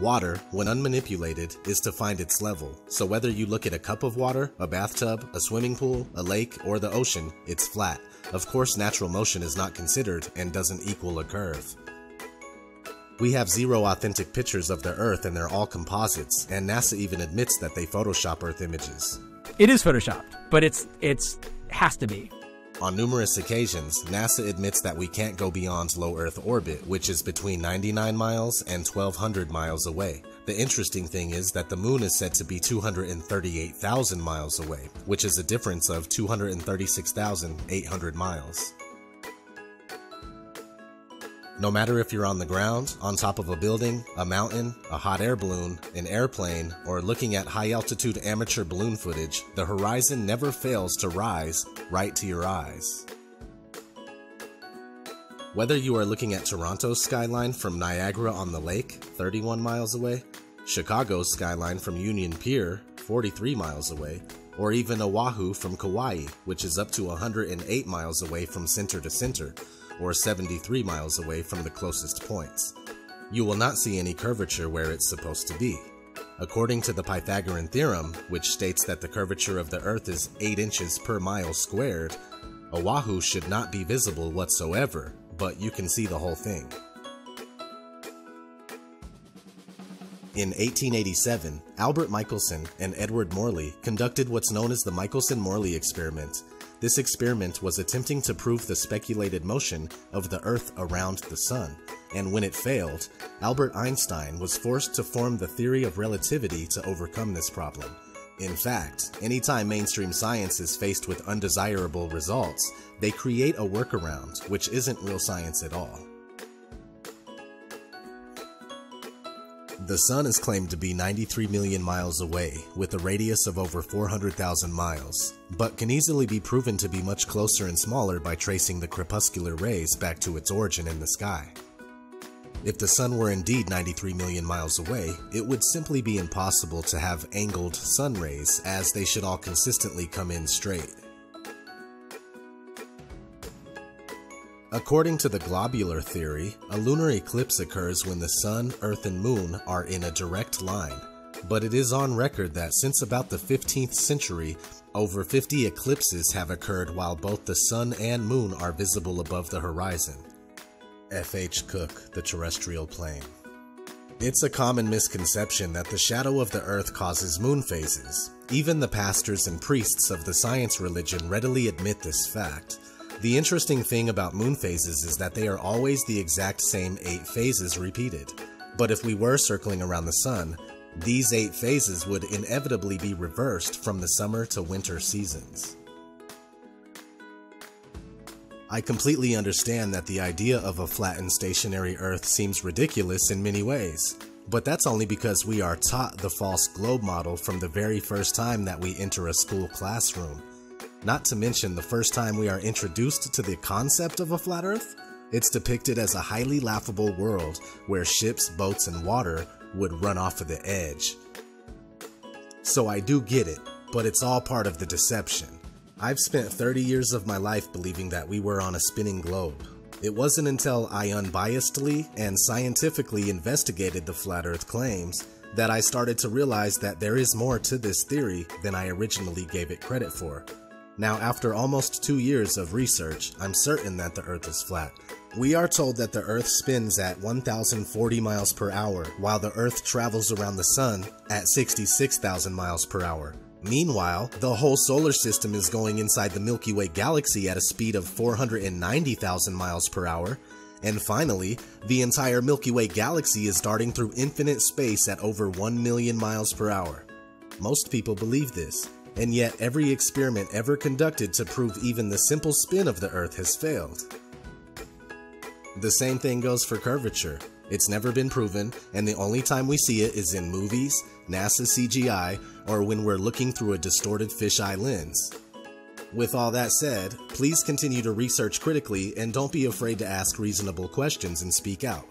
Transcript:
Water, when unmanipulated, is to find its level, so whether you look at a cup of water, a bathtub, a swimming pool, a lake, or the ocean, it's flat. Of course, natural motion is not considered and doesn't equal a curve. We have 0 authentic pictures of the Earth and they're all composites, and NASA even admits that they Photoshop Earth images. It is Photoshopped, but it's has to be. On numerous occasions, NASA admits that we can't go beyond low Earth orbit, which is between 99 miles and 1,200 miles away. The interesting thing is that the moon is said to be 238,000 miles away, which is a difference of 236,800 miles. No matter if you're on the ground, on top of a building, a mountain, a hot air balloon, an airplane, or looking at high-altitude amateur balloon footage, the horizon never fails to rise right to your eyes. Whether you are looking at Toronto's skyline from Niagara-on-the-Lake, 31 miles away, Chicago's skyline from Union Pier, 43 miles away, or even Oahu from Kauai, which is up to 108 miles away from center to center, or 73 miles away from the closest points. You will not see any curvature where it's supposed to be. According to the Pythagorean theorem, which states that the curvature of the Earth is 8 inches per mile squared, Oahu should not be visible whatsoever, but you can see the whole thing. In 1887, Albert Michelson and Edward Morley conducted what's known as the Michelson-Morley experiment. This experiment was attempting to prove the speculated motion of the Earth around the Sun, and when it failed, Albert Einstein was forced to form the theory of relativity to overcome this problem. In fact, anytime mainstream science is faced with undesirable results, they create a workaround, which isn't real science at all. The Sun is claimed to be 93 million miles away, with a radius of over 400,000 miles, but can easily be proven to be much closer and smaller by tracing the crepuscular rays back to its origin in the sky. If the Sun were indeed 93 million miles away, it would simply be impossible to have angled sun rays, as they should all consistently come in straight. According to the globular theory, a lunar eclipse occurs when the Sun, Earth, and Moon are in a direct line, but it is on record that since about the 15th century, over 50 eclipses have occurred while both the Sun and Moon are visible above the horizon. F. H. Cook, The Terrestrial Plane. It's a common misconception that the shadow of the Earth causes moon phases. Even the pastors and priests of the science religion readily admit this fact. The interesting thing about moon phases is that they are always the exact same 8 phases repeated. But if we were circling around the Sun, these 8 phases would inevitably be reversed from the summer to winter seasons. I completely understand that the idea of a flattened stationary Earth seems ridiculous in many ways, but that's only because we are taught the false globe model from the very first time that we enter a school classroom. Not to mention the first time we are introduced to the concept of a flat Earth, it's depicted as a highly laughable world where ships, boats, and water would run off of the edge. So I do get it, but it's all part of the deception. I've spent 30 years of my life believing that we were on a spinning globe. It wasn't until I unbiasedly and scientifically investigated the flat Earth claims that I started to realize that there is more to this theory than I originally gave it credit for. Now, after almost 2 years of research, I'm certain that the Earth is flat. We are told that the Earth spins at 1,040 miles per hour, while the Earth travels around the Sun at 66,000 miles per hour. Meanwhile, the whole solar system is going inside the Milky Way galaxy at a speed of 490,000 miles per hour. And finally, the entire Milky Way galaxy is darting through infinite space at over 1 million miles per hour. Most people believe this. And yet every experiment ever conducted to prove even the simple spin of the Earth has failed. The same thing goes for curvature. It's never been proven, and the only time we see it is in movies, NASA CGI, or when we're looking through a distorted fisheye lens. With all that said, please continue to research critically and don't be afraid to ask reasonable questions and speak out.